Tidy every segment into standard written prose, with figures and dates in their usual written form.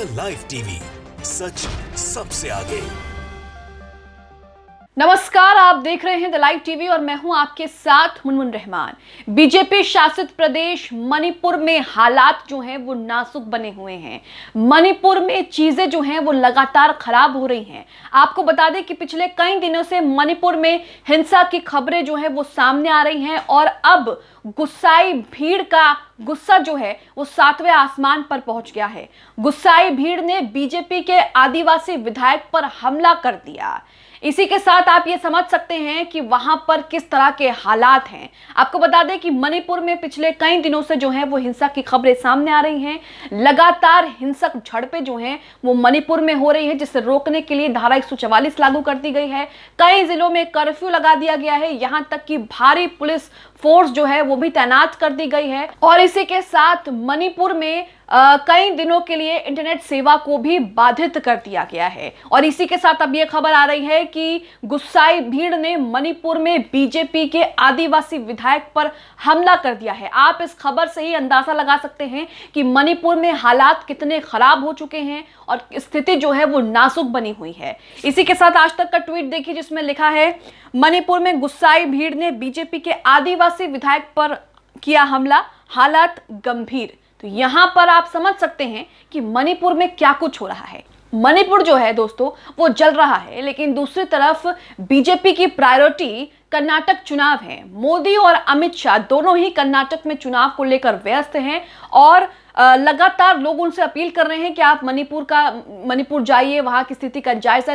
The live TV, सच सबसे आगे। नमस्कार, आप देख रहे हैं द लाइव टीवी और मैं हूं आपके साथ मुनमुन रहमान। बीजेपी शासित प्रदेश मणिपुर में हालात जो हैं वो नाजुक बने हुए हैं। मणिपुर में चीजें जो हैं वो लगातार खराब हो रही हैं। आपको बता दें कि पिछले कई दिनों से मणिपुर में हिंसा की खबरें जो हैं वो सामने आ रही हैं और अब गुस्साई भीड़ का गुस्सा जो है वो 7वें आसमान पर पहुंच गया है। गुस्साई भीड़ ने बीजेपी के आदिवासी विधायक पर हमला कर दिया। इसी के साथ आप ये समझ सकते हैं कि वहां पर किस तरह के हालात हैं। आपको बता दें कि मणिपुर में पिछले कई दिनों से जो है वो हिंसा की खबरें सामने आ रही हैं। लगातार हिंसक झड़पें जो हैं वो मणिपुर में हो रही हैं, जिसे रोकने के लिए धारा 144 लागू कर दी गई है। कई जिलों में कर्फ्यू लगा दिया गया है, यहां तक कि भारी पुलिस फोर्स जो है वो भी तैनात कर दी गई है। और इसी के साथ मणिपुर में कई दिनों के लिए इंटरनेट सेवा को भी बाधित कर दिया गया है। और इसी के साथ अब यह खबर आ रही है कि गुस्साई भीड़ ने मणिपुर में बीजेपी के आदिवासी विधायक पर हमला कर दिया है। आप इस खबर से ही अंदाजा लगा सकते हैं कि मणिपुर में हालात कितने खराब हो चुके हैं और स्थिति जो है वो नाजुक बनी हुई है। इसी के साथ आज तक का ट्वीट देखिए, जिसमें लिखा है, मणिपुर में गुस्साई भीड़ ने बीजेपी के आदिवासी विधायक पर किया हमला, हालात गंभीर। तो यहां पर आप समझ सकते हैं कि मणिपुर में क्या कुछ हो रहा है। मणिपुर जो है दोस्तों वो जल रहा है, लेकिन दूसरी तरफ बीजेपी की प्रायोरिटी कर्नाटक चुनाव है। मोदी और अमित शाह दोनों ही कर्नाटक में चुनाव को लेकर व्यस्त हैं और लगातार लोग उनसे अपील कर रहे हैं कि आप मणिपुर जाइए, वहां की स्थिति का जायजा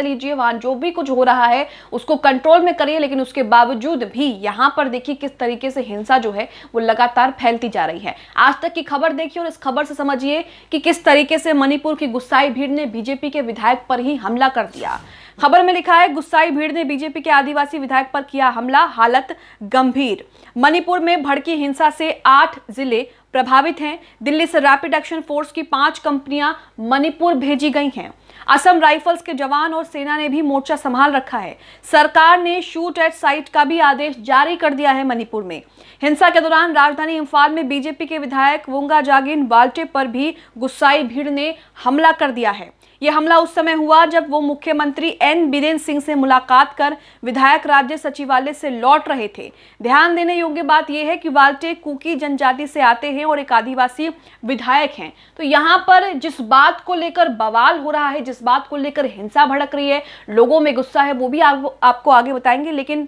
लीजिए, वहां जो भी कुछ हो रहा है उसको कंट्रोल में करिए। लेकिन उसके बावजूद भी यहां पर देखिए किस तरीके से हिंसा जो है वो लगातार फैलती जा रही है। आज तक की खबर देखिए और इस खबर से समझिए कि किस तरीके से मणिपुर की गुस्साई भीड़ ने बीजेपी के विधायक पर ही हमला कर दिया। खबर में लिखा है, गुस्साई भीड़ ने बीजेपी के आदिवासी विधायक पर किया हमला, हालत गंभीर। मणिपुर में भड़की हिंसा से 8 जिले प्रभावित हैं। दिल्ली से रैपिड एक्शन फोर्स की 5 कंपनियां मणिपुर भेजी गई हैं। असम राइफल्स के जवान और सेना ने भी मोर्चा संभाल रखा है। सरकार ने शूट एट साइट का भी आदेश जारी कर दिया है। मणिपुर में हिंसा के दौरान राजधानी इम्फाल में बीजेपी के विधायक वोंगा जागिन वाल्टे पर भी गुस्साई भीड़ ने हमला कर दिया है। यह हमला उस समय हुआ जब वो मुख्यमंत्री एन बीरेन सिंह से मुलाकात कर विधायक राज्य सचिवालय से लौट रहे थे। ध्यान देने योग्य बात यह है कि वाल्टे कुकी जनजाति से आते हैं और एक आदिवासी विधायक हैं। तो यहाँ पर जिस बात को लेकर बवाल हो रहा है, जिस बात को लेकर हिंसा भड़क रही है, लोगों में गुस्सा है, वो भी आपको आगे बताएंगे। लेकिन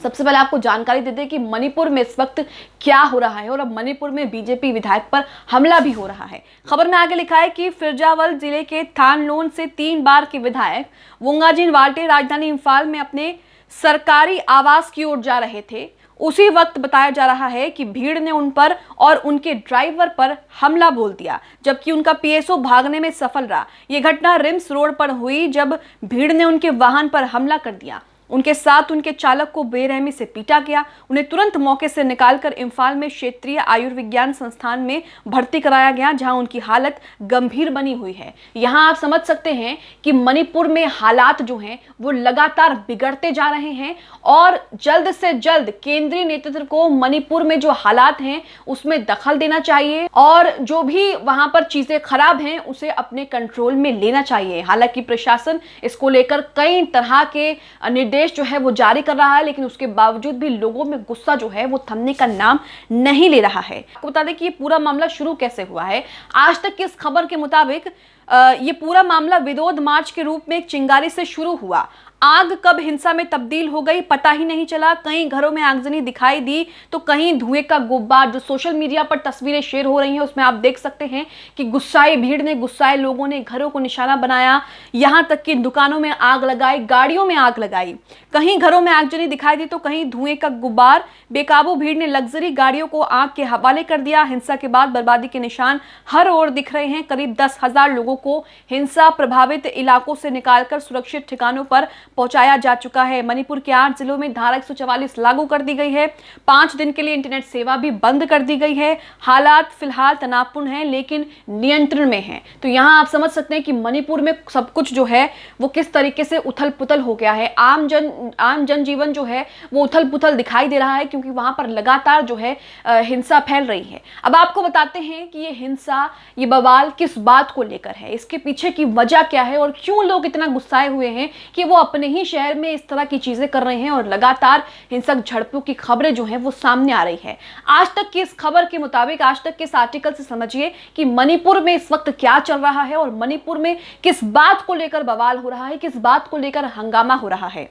सबसे पहले आपको जानकारी दे दें कि मणिपुर में इस वक्त क्या हो रहा है और अब मणिपुर में बीजेपी विधायक पर हमला भी हो रहा है। खबर में आगे लिखा है कि फिरजावल जिले के थानलोन से 3 बार के विधायक वोंगाजिन वाल्टे राजधानी इम्फाल में अपने सरकारी आवास की ओर जा रहे थे। उसी वक्त बताया जा रहा है कि भीड़ ने उन पर और उनके ड्राइवर पर हमला बोल दिया, जबकि उनका पीएसओ भागने में सफल रहा। यह घटना रिम्स रोड पर हुई जब भीड़ ने उनके वाहन पर हमला कर दिया। उनके साथ उनके चालक को बेरहमी से पीटा गया। उन्हें तुरंत मौके से निकालकर इम्फाल में क्षेत्रीय आयुर्विज्ञान संस्थान में भर्ती कराया गया, जहां उनकी हालत गंभीर बनी हुई है। यहां आप समझ सकते हैं कि मणिपुर में हालात जो हैं वो लगातार बिगड़ते जा रहे हैं और जल्द से जल्द केंद्रीय नेतृत्व को मणिपुर में जो हालात हैं उसमें दखल देना चाहिए और जो भी वहां पर चीजें खराब हैं उसे अपने कंट्रोल में लेना चाहिए। हालांकि प्रशासन इसको लेकर कई तरह के निर्देश जो है वो जारी कर रहा है, लेकिन उसके बावजूद भी लोगों में गुस्सा जो है वो थमने का नाम नहीं ले रहा है। आपको बता दें कि ये पूरा मामला शुरू कैसे हुआ है। आज तक की इस खबर के मुताबिक ये पूरा मामला विरोध मार्च के रूप में एक चिंगारी से शुरू हुआ। आग कब हिंसा में तब्दील हो गई पता ही नहीं चला। कई घरों में आगजनी दिखाई दी तो कहीं धुएं का गुब्बार। जो सोशल मीडिया पर तस्वीरें शेयर हो रही हैं उसमें आप देख सकते हैं कि गुस्साए भीड़ ने, गुस्साए लोगों ने घरों को निशाना बनाया, यहां तक कि दुकानों में आग लगाई, गाड़ियों में आग लगाई। कहीं घरों में आगजनी दिखाई दी तो कहीं धुएं का गुब्बार। बेकाबू भीड़ ने लग्जरी गाड़ियों को आग के हवाले कर दिया। हिंसा के बाद बर्बादी के निशान हर ओर दिख रहे हैं। करीब 10,000 लोगों को हिंसा प्रभावित इलाकों से निकालकर सुरक्षित ठिकानों पर पहुंचाया जा चुका है। मणिपुर के 8 जिलों में धारा 144 लागू कर दी गई है। 5 दिन के लिए इंटरनेट सेवा भी बंद कर दी गई है। हालात फिलहाल तनावपूर्ण हैं लेकिन नियंत्रण में हैं। तो यहाँ आप समझ सकते हैं कि मणिपुर में सब कुछ जो है वो किस तरीके से उथल पुथल हो गया है। आम जनजीवन जो है वो उथल पुथल दिखाई दे रहा है, क्योंकि वहां पर लगातार जो है हिंसा फैल रही है। अब आपको बताते हैं कि ये हिंसा, ये बवाल किस बात को लेकर है, इसके पीछे की वजह क्या है और क्यों लोग इतना गुस्साए हुए हैं कि वो अपने ही शहर में इस तरह की चीजें कर रहे हैं और लगातार हिंसक झड़पों की खबरें जो हैं वो सामने आ रही है। आज तक की इस खबर के मुताबिक, आज तक के इस आर्टिकल से समझिए कि मणिपुर में इस वक्त क्या चल रहा है और मणिपुर में किस बात को लेकर बवाल हो रहा है, किस बात को लेकर हंगामा हो रहा है।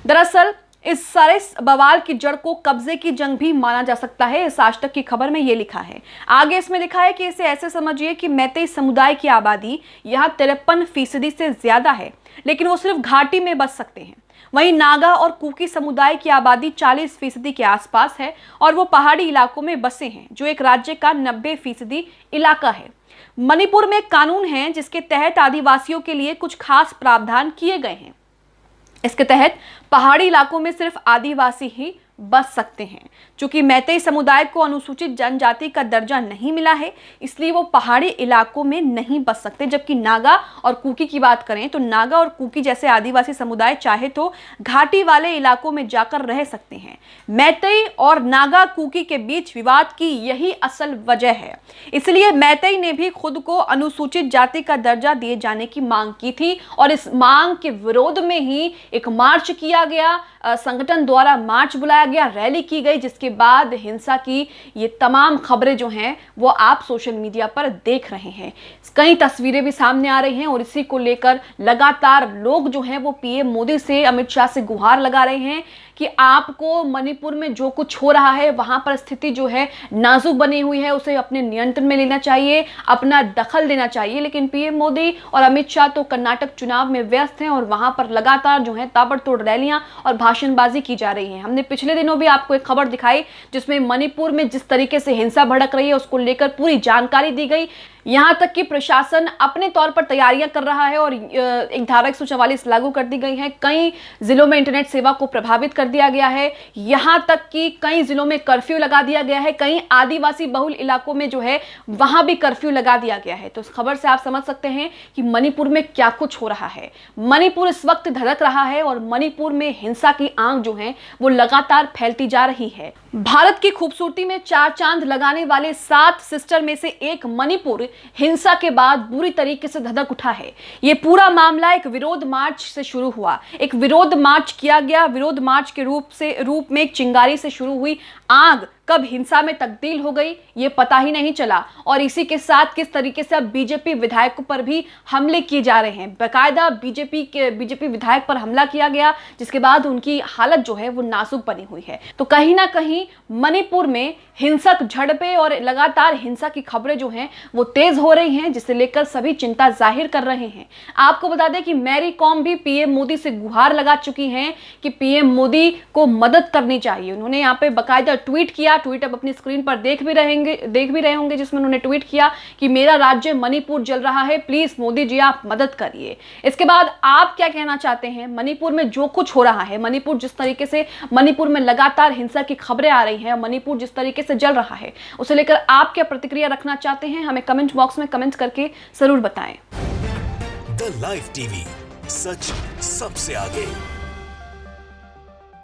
दरअसल इस सारे बवाल की जड़ को कब्जे की जंग भी माना जा सकता है। इस आज तक की खबर में यह लिखा है, आगे इसमें लिखा है कि इसे ऐसे समझिए कि मैतेई समुदाय की आबादी यहाँ 53% से ज्यादा है, लेकिन वो सिर्फ घाटी में बस सकते हैं। वहीं नागा और कुकी समुदाय की आबादी 40% के आसपास है और वो पहाड़ी इलाकों में बसे हैं, जो एक राज्य का 90% इलाका है। मणिपुर में एक कानून है जिसके तहत आदिवासियों के लिए कुछ खास प्रावधान किए गए हैं। इसके तहत पहाड़ी इलाकों में सिर्फ आदिवासी ही बस सकते हैं। चूंकि मैतेई समुदाय को अनुसूचित जनजाति का दर्जा नहीं मिला है, इसलिए वो पहाड़ी इलाकों में नहीं बस सकते। जबकि नागा और कुकी की बात करें तो नागा और कुकी जैसे आदिवासी समुदाय चाहे तो घाटी वाले इलाकों में जाकर रह सकते हैं। मैतेई और नागा कुकी के बीच विवाद की यही असल वजह है। इसलिए मैतेई ने भी खुद को अनुसूचित जाति का दर्जा दिए जाने की मांग की थी और इस मांग के विरोध में ही एक मार्च किया गया, संगठन द्वारा मार्च बुलाया गया, रैली की गई, जिसके बाद हिंसा की ये तमाम खबरें जो हैं वो आप सोशल मीडिया पर देख रहे हैं। कई तस्वीरें भी सामने आ रही हैं और इसी को लेकर लगातार लोग जो हैं वो पीएम मोदी से, अमित शाह से गुहार लगा रहे हैं कि आपको मणिपुर में जो कुछ हो रहा है, वहां पर स्थिति जो है नाजुक बनी हुई है, उसे अपने नियंत्रण में लेना चाहिए, अपना दखल देना चाहिए। लेकिन पीएम मोदी और अमित शाह तो कर्नाटक चुनाव में व्यस्त हैं और वहां पर लगातार जो है ताबड़तोड़ रैलियां और भाषणबाजी की जा रही है। हमने पिछले दिनों भी आपको एक खबर दिखाई जिसमें मणिपुर में जिस तरीके से हिंसा भड़क रही है उसको लेकर पूरी जानकारी दी गई। यहां तक कि प्रशासन अपने तौर पर तैयारियां कर रहा है और एक धारा 144 लागू कर दी गई है। कई जिलों में इंटरनेट सेवा को प्रभावित कर दिया गया है। यहां तक कि कई जिलों में कर्फ्यू लगा दिया गया है। कई आदिवासी बहुल इलाकों में जो है वहां भी कर्फ्यू लगा दिया गया है। तो इस खबर से आप समझ सकते हैं कि मणिपुर में क्या कुछ हो रहा है। मणिपुर इस वक्त धड़क रहा है और मणिपुर में हिंसा की आंख जो है वो लगातार फैलती जा रही है। भारत की खूबसूरती में 4 चांद लगाने वाले 7 सिस्टर में से एक मणिपुर हिंसा के बाद बुरी तरीके से धधक उठा है। यह पूरा मामला एक विरोध मार्च से शुरू हुआ। एक विरोध मार्च किया गया। विरोध मार्च के रूप में एक चिंगारी से शुरू हुई आग कब हिंसा में तब्दील हो गई ये पता ही नहीं चला। और इसी के साथ किस तरीके से अब बीजेपी विधायकों पर भी हमले किए जा रहे हैं। बाकायदा बीजेपी विधायक पर हमला किया गया, जिसके बाद उनकी हालत जो है वो नाजुक बनी हुई है। तो कहीं ना कहीं मणिपुर में हिंसक झड़पें और लगातार हिंसा की खबरें जो हैं वो तेज हो रही हैं, जिसे लेकर सभी चिंता जाहिर कर रहे हैं। आपको बता दें कि मैरी कॉम भी पीएम मोदी से गुहार लगा चुकी हैं कि पीएम मोदी को मदद करनी चाहिए। उन्होंने यहाँ पे बाकायदा ट्वीट किया। ट्वीट अब अपनी स्क्रीन पर देख भी रहे होंगे, जिसमें उन्होंने ट्वीट किया कि मेरा राज्य मणिपुर जल रहा है, प्लीज मोदी जी आप मदद करिए। इसके बाद आप क्या कहना चाहते हैं? मणिपुर में जो कुछ हो रहा है, मणिपुर जिस तरीके से मणिपुर में लगातार हिंसा की खबरें आ रही हैं, मणिपुर जिस तरीके से जल रहा है, उसे लेकर आप क्या प्रतिक्रिया रखना चाहते हैं? हमें कमेंट बॉक्स में कमेंट करके जरूर बताएं। द लाइव टीवी, सच सबसे आगे।